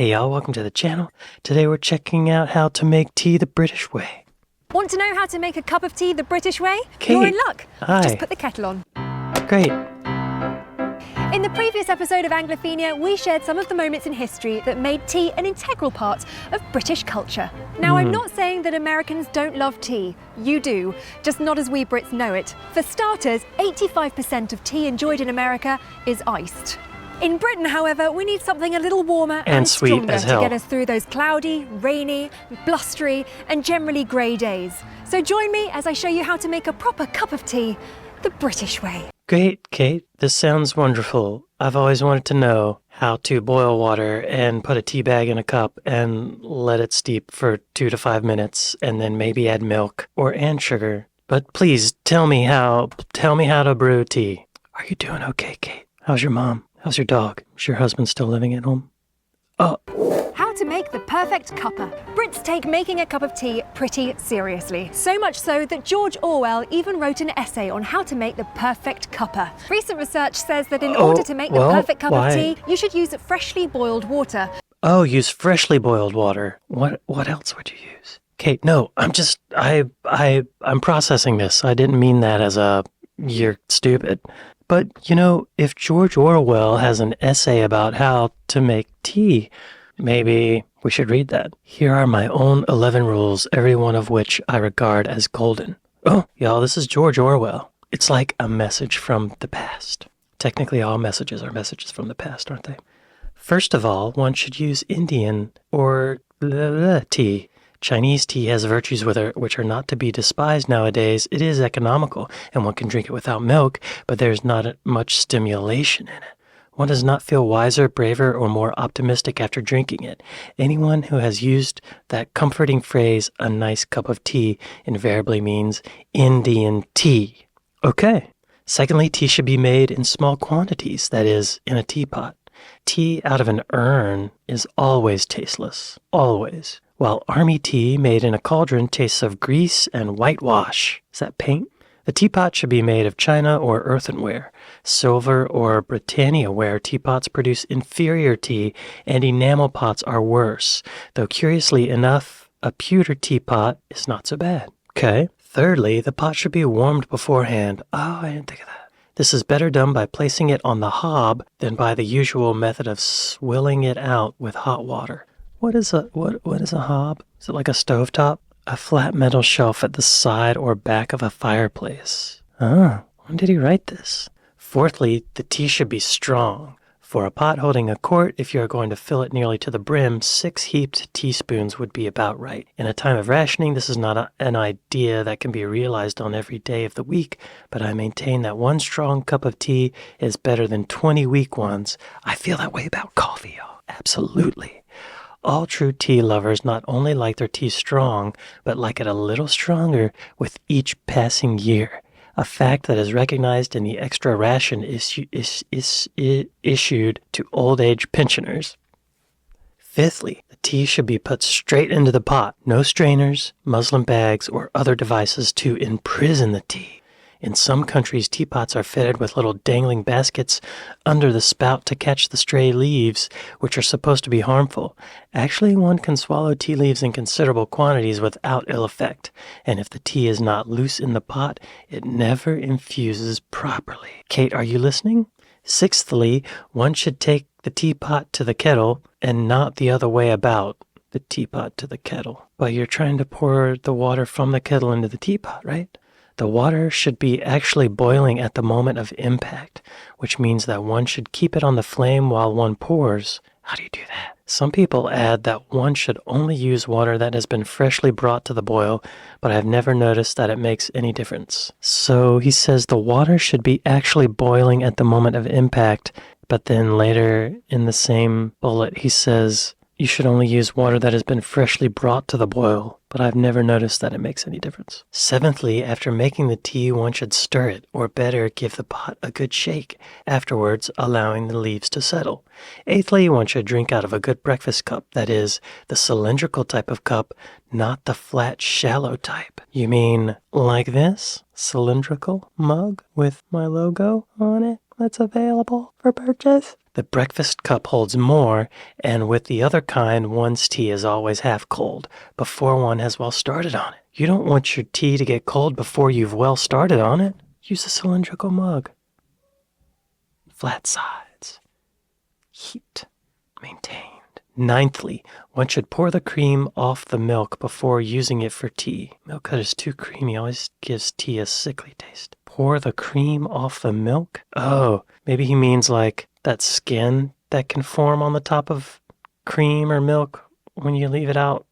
Hey y'all, welcome to the channel. Today we're checking out how to make tea the British way. Want to know how to make a cup of tea the British way? Kate, you're in luck. hi. Just put the kettle on. Great. In the previous episode of Anglophenia, we shared some of the moments in history that made tea an integral part of British culture. Now, I'm not saying that Americans don't love tea. You do, just not as we Brits know it. For starters, 85% of tea enjoyed in America is iced. In Britain, however, we need something a little warmer and sweet stronger as to hell get us through those cloudy, rainy, blustery, and generally grey days. So join me as I show you how to make a proper cup of tea the British way. Great, Kate. This sounds wonderful. I've always wanted to know how to boil water and put a tea bag in a cup and let it steep for 2 to 5 minutes and then maybe add milk and sugar. But please tell me how to brew tea. Are you doing okay, Kate? How's your mom? How's your dog? Is your husband still living at home? Oh. How to make the perfect cuppa. Brits take making a cup of tea pretty seriously. So much so that George Orwell even wrote an essay on how to make the perfect cuppa. Recent research says that in order to make the perfect cup of tea, you should use freshly boiled water. Oh, use freshly boiled water. What else would you use? Kate, no, I'm processing this. I didn't mean that as you're stupid. But, you know, if George Orwell has an essay about how to make tea, maybe we should read that. Here are my own 11 rules, every one of which I regard as golden. Oh, y'all, this is George Orwell. It's like a message from the past. Technically, all messages are messages from the past, aren't they? First of all, one should use Indian or tea. Chinese tea has virtues which are not to be despised nowadays. It is economical, and one can drink it without milk, but there's not much stimulation in it. One does not feel wiser, braver, or more optimistic after drinking it. Anyone who has used that comforting phrase, a nice cup of tea, invariably means Indian tea. Okay. Secondly, tea should be made in small quantities, that is, in a teapot. Tea out of an urn is always tasteless. Always. While army tea made in a cauldron tastes of grease and whitewash. Is that paint? The teapot should be made of china or earthenware. Silver or Britannia-ware teapots produce inferior tea, and enamel pots are worse. Though curiously enough, a pewter teapot is not so bad. Okay. Thirdly, the pot should be warmed beforehand. Oh, I didn't think of that. This is better done by placing it on the hob than by the usual method of swilling it out with hot water. What is a hob? Is it like a stovetop? A flat metal shelf at the side or back of a fireplace. Oh, when did he write this? Fourthly, the tea should be strong. For a pot holding a quart, if you are going to fill it nearly to the brim, 6 heaped teaspoons would be about right. In a time of rationing, this is not an idea that can be realized on every day of the week, but I maintain that 1 strong cup of tea is better than 20 weak ones. I feel that way about coffee, y'all. Absolutely. All true tea lovers not only like their tea strong, but like it a little stronger with each passing year, a fact that is recognized in the extra ration issued to old age pensioners. Fifthly, the tea should be put straight into the pot, no strainers, muslin bags, or other devices to imprison the tea. In some countries, teapots are fitted with little dangling baskets under the spout to catch the stray leaves, which are supposed to be harmful. Actually, one can swallow tea leaves in considerable quantities without ill effect, and if the tea is not loose in the pot, it never infuses properly. Kate, are you listening? Sixthly, one should take the teapot to the kettle and not the other way about. The teapot to the kettle. But you're trying to pour the water from the kettle into the teapot, right? The water should be actually boiling at the moment of impact, which means that one should keep it on the flame while one pours. How do you do that? Some people add that one should only use water that has been freshly brought to the boil, but I've never noticed that it makes any difference. So he says the water should be actually boiling at the moment of impact, but then later in the same bullet he says you should only use water that has been freshly brought to the boil, but I've never noticed that it makes any difference. Seventhly, after making the tea, one should stir it, or better, give the pot a good shake, afterwards allowing the leaves to settle. Eighthly, one should drink out of a good breakfast cup, that is, the cylindrical type of cup, not the flat, shallow type. You mean like this? Cylindrical mug with my logo on it that's available for purchase? The breakfast cup holds more, and with the other kind, one's tea is always half cold before one has well started on it. You don't want your tea to get cold before you've well started on it. Use a cylindrical mug. Flat sides. Heat maintained. Ninthly, one should pour the cream off the milk before using it for tea. Milk that is too creamy always gives tea a sickly taste. Pour the cream off the milk? Oh, maybe he means like that skin that can form on the top of cream or milk when you leave it out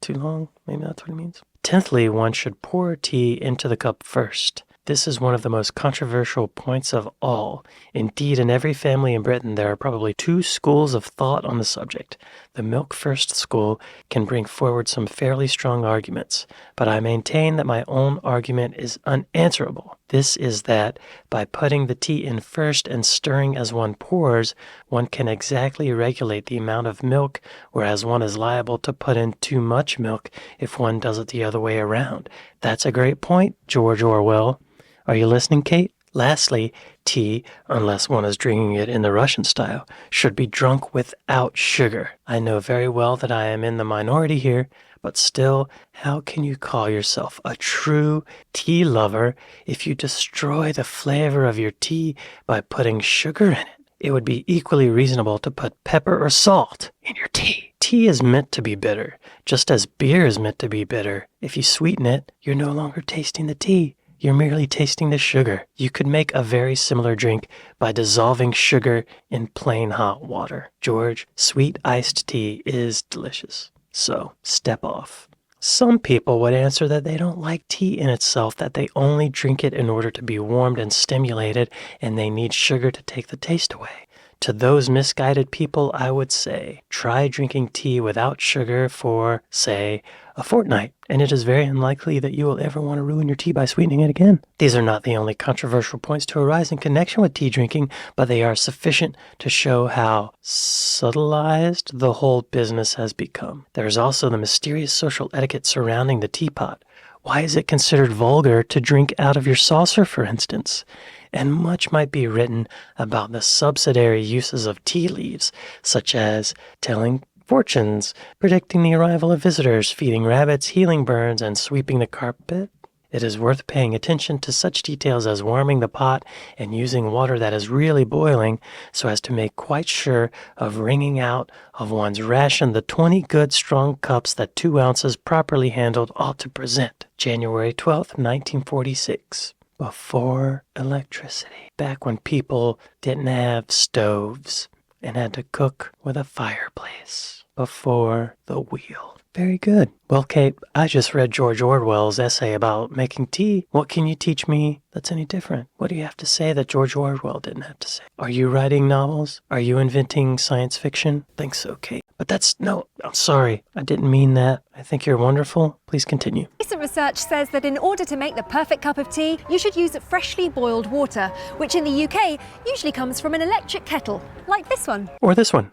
too long. Maybe that's what he means. Tenthly, one should pour tea into the cup first. This is one of the most controversial points of all. Indeed, in every family in Britain, there are probably two schools of thought on the subject. The milk first school can bring forward some fairly strong arguments, but I maintain that my own argument is unanswerable. This is that by putting the tea in first and stirring as one pours, one can exactly regulate the amount of milk, whereas one is liable to put in too much milk if one does it the other way around. That's a great point, George Orwell. Are you listening, Kate? Lastly, tea, unless one is drinking it in the Russian style, should be drunk without sugar. I know very well that I am in the minority here, but still, how can you call yourself a true tea lover if you destroy the flavor of your tea by putting sugar in it? It would be equally reasonable to put pepper or salt in your tea. Tea is meant to be bitter, just as beer is meant to be bitter. If you sweeten it, you're no longer tasting the tea. You're merely tasting the sugar. You could make a very similar drink by dissolving sugar in plain hot water. George, sweet iced tea is delicious. So, step off. Some people would answer that they don't like tea in itself, that they only drink it in order to be warmed and stimulated, and they need sugar to take the taste away. To those misguided people, I would say, try drinking tea without sugar for, say, a fortnight, and it is very unlikely that you will ever want to ruin your tea by sweetening it again. These are not the only controversial points to arise in connection with tea drinking, but they are sufficient to show how subtilized the whole business has become. There is also the mysterious social etiquette surrounding the teapot. Why is it considered vulgar to drink out of your saucer, for instance? And much might be written about the subsidiary uses of tea leaves, such as telling fortunes, predicting the arrival of visitors, feeding rabbits, healing burns, and sweeping the carpet. It is worth paying attention to such details as warming the pot and using water that is really boiling so as to make quite sure of wringing out of one's ration the 20 good strong cups that 2 ounces properly handled ought to present. January 12th, 1946. Before electricity, back when people didn't have stoves and had to cook with a fireplace. Before the wheel. Very good. Well, Kate, I just read George Orwell's essay about making tea. What can you teach me that's any different? What do you have to say that George Orwell didn't have to say? Are you writing novels? Are you inventing science fiction? I think so, Kate. But no, I'm sorry. I didn't mean that. I think you're wonderful. Please continue. Recent research says that in order to make the perfect cup of tea, you should use freshly boiled water, which in the UK usually comes from an electric kettle, like this one. Or this one.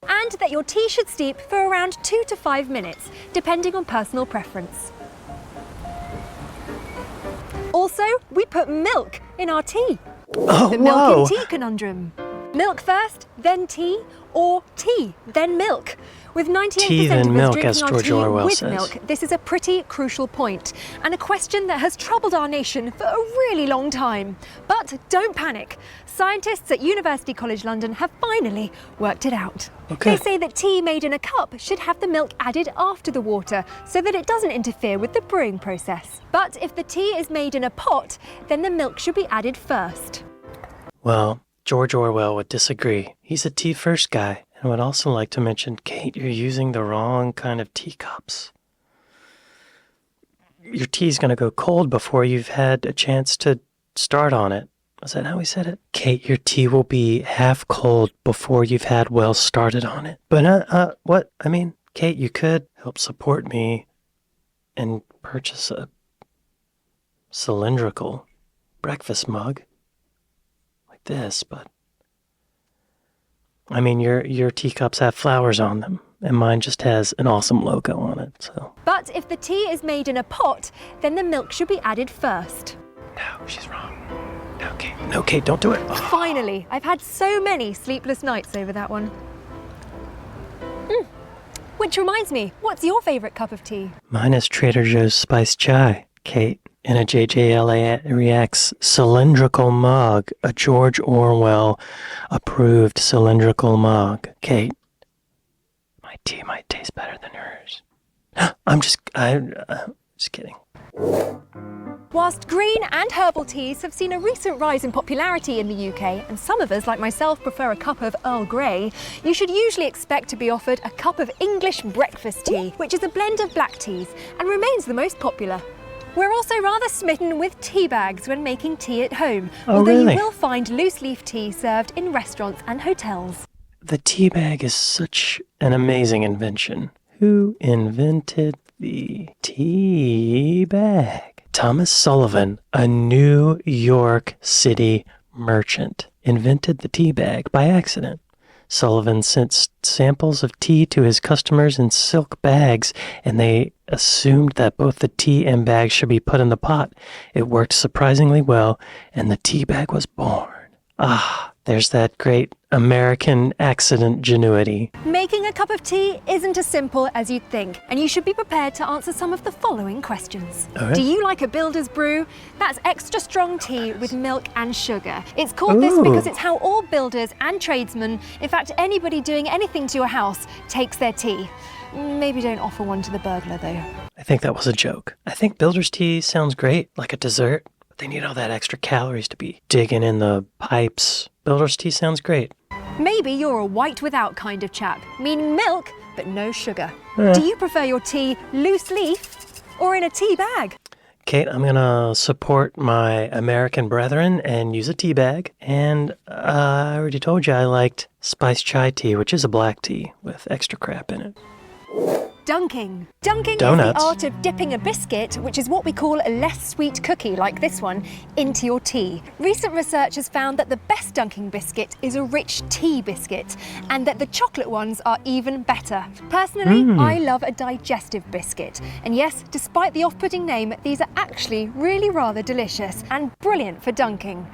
And that your tea should steep for around 2 to 5 minutes, depending on personal preference. Also, we put milk in our tea. Oh, The milk and tea conundrum. Milk first, then tea, or tea, then milk. With 98% Tea, then of us milk, drinking as our George tea Orwell with says. milk, this is a pretty crucial point, and a question that has troubled our nation for a really long time. But don't panic. Scientists at University College London have finally worked it out. Okay. They say that tea made in a cup should have the milk added after the water so that it doesn't interfere with the brewing process. But if the tea is made in a pot, then the milk should be added first. Well, George Orwell would disagree. He's a tea first guy. And would also like to mention, Kate, you're using the wrong kind of teacups. Your tea's going to go cold before you've had a chance to start on it. Is that how he said it? Kate, your tea will be half cold before you've had well started on it. But, what? I mean, Kate, you could help support me and purchase a cylindrical breakfast mug like this, but I mean, your teacups have flowers on them, and mine just has an awesome logo on it, so. But if the tea is made in a pot, then the milk should be added first. No, she's wrong. No, Kate, don't do it. Oh. Finally, I've had so many sleepless nights over that one. Which reminds me, what's your favourite cup of tea? Mine is Trader Joe's spiced chai, Kate, in a JJLA Reacts cylindrical mug, a George Orwell approved cylindrical mug. Kate, my tea might taste better than hers. I'm just kidding. Whilst green and herbal teas have seen a recent rise in popularity in the UK, and some of us, like myself, prefer a cup of Earl Grey, you should usually expect to be offered a cup of English breakfast tea, which is a blend of black teas and remains the most popular. We're also rather smitten with tea bags when making tea at home, although really? you will find loose leaf tea served in restaurants and hotels. The tea bag is such an amazing invention. Who invented the tea bag? Thomas Sullivan, a New York City merchant, invented the tea bag by accident. Sullivan sent samples of tea to his customers in silk bags, and they assumed that both the tea and bag should be put in the pot. It worked surprisingly well, and the tea bag was born. Ah, there's that great American accident genuity. Making a cup of tea isn't as simple as you'd think, and you should be prepared to answer some of the following questions. Okay. Do you like a builder's brew? That's extra strong tea with milk and sugar. It's called this because it's how all builders and tradesmen, in fact anybody doing anything to your house, takes their tea. Maybe don't offer one to the burglar though. I think that was a joke. I think builder's tea sounds great, like a dessert. But they need all that extra calories to be digging in the pipes. Builder's tea sounds great. Maybe you're a white without kind of chap, meaning milk but no sugar. Do you prefer your tea loose leaf or in a tea bag? Kate, I'm going to support my American brethren and use a tea bag. And I already told you I liked spiced chai tea, which is a black tea with extra crap in it. Dunking. Dunking Donuts. is the art of dipping a biscuit, which is what we call a less sweet cookie, like this one, into your tea. Recent research has found that the best dunking biscuit is a rich tea biscuit, and that the chocolate ones are even better. Personally, I love a digestive biscuit. And yes, despite the off-putting name, these are actually really rather delicious and brilliant for dunking.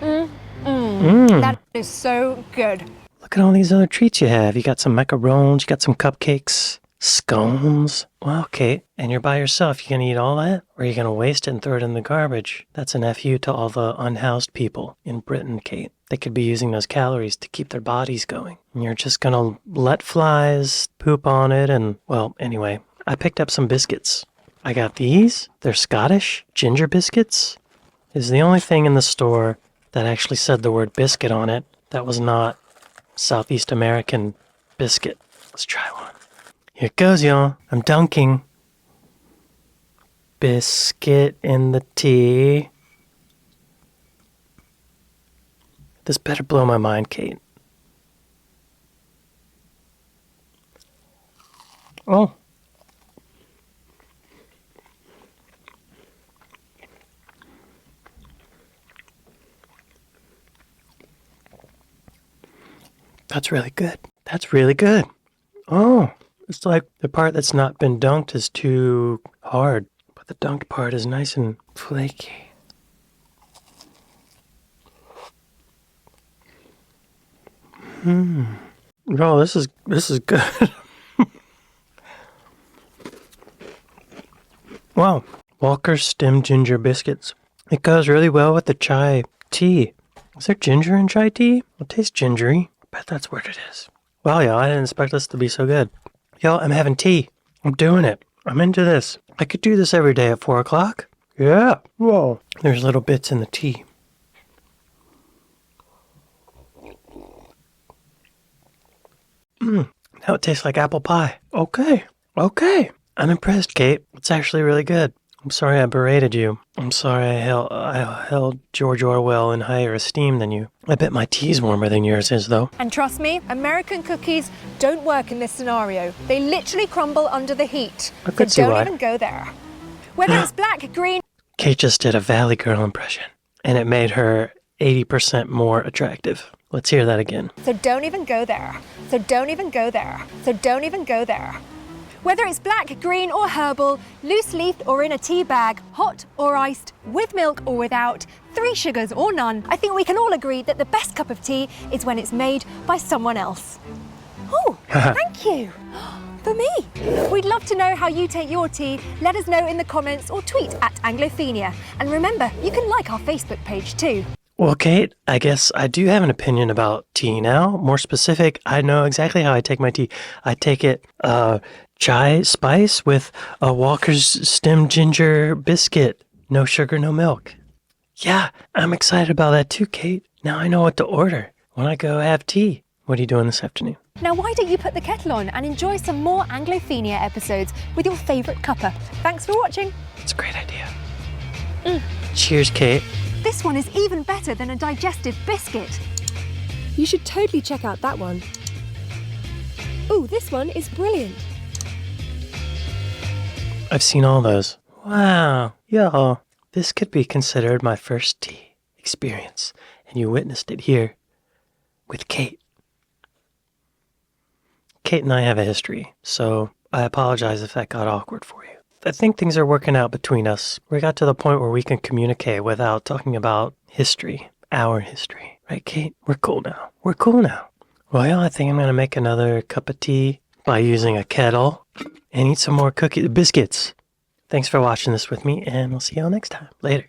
That is so good. Look at all these other treats you have. You got some macarons, you got some cupcakes, scones. Wow, Kate, and you're by yourself. You gonna eat all that? Or are you gonna waste it and throw it in the garbage? That's an FU to all the unhoused people in Britain, Kate. They could be using those calories to keep their bodies going. And you're just gonna let flies poop on it and, well, anyway, I picked up some biscuits. I got these. They're Scottish ginger biscuits. This is the only thing in the store that actually said the word biscuit on it that was not Southeast American biscuit. Let's try one. Here it goes, y'all. I'm dunking. Biscuit in the tea. This better blow my mind, Kate. Oh. That's really good. That's really good. Oh, it's like the part that's not been dunked is too hard, but the dunked part is nice and flaky. Oh, this is good. Wow, Walker's Stem Ginger Biscuits. It goes really well with the chai tea. Is there ginger in chai tea? It tastes gingery. Bet that's what it is. Wow, y'all, I didn't expect this to be so good. Y'all, I'm having tea. I'm doing it. I'm into this. I could do this every day at 4 o'clock. Yeah. Whoa. There's little bits in the tea. Now it tastes like apple pie. Okay. I'm impressed, Kate. It's actually really good. I'm sorry I berated you. I'm sorry I held George Orwell in higher esteem than you. I bet my tea's warmer than yours is, though. And trust me, American cookies don't work in this scenario. They literally crumble under the heat. I could see don't why. even go there. Whether it's black, green... Kate just did a Valley Girl impression, and it made her 80% more attractive. Let's hear that again. So don't even go there. So don't even go there. So don't even go there. Whether it's black, green or herbal, loose-leafed or in a tea bag, hot or iced, with milk or without, 3 sugars or none, I think we can all agree that the best cup of tea is when it's made by someone else. Oh, thank you. For me. We'd love to know how you take your tea. Let us know in the comments or tweet at Anglophenia. And remember, you can like our Facebook page too. Well, Kate, I guess I do have an opinion about tea now. More specific, I know exactly how I take my tea. I take it chai spice with a Walker's stem ginger biscuit. No sugar, no milk. Yeah, I'm excited about that too, Kate. Now I know what to order when I go have tea. What are you doing this afternoon? Now why don't you put the kettle on and enjoy some more Anglophenia episodes with your favourite cuppa. Thanks for watching. It's a great idea. Cheers, Kate. This one is even better than a digestive biscuit. You should totally check out that one. Ooh, this one is brilliant. I've seen all those. Wow. Y'all, this could be considered my first tea experience, and you witnessed it here with Kate. Kate and I have a history, so I apologize if that got awkward for you. I think things are working out between us. We got to the point where we can communicate without talking about history, our history. Right, Kate? We're cool now. We're cool now. Well, I think I'm going to make another cup of tea by using a kettle and eat some more biscuits. Thanks for watching this with me, and we'll see y'all next time. Later.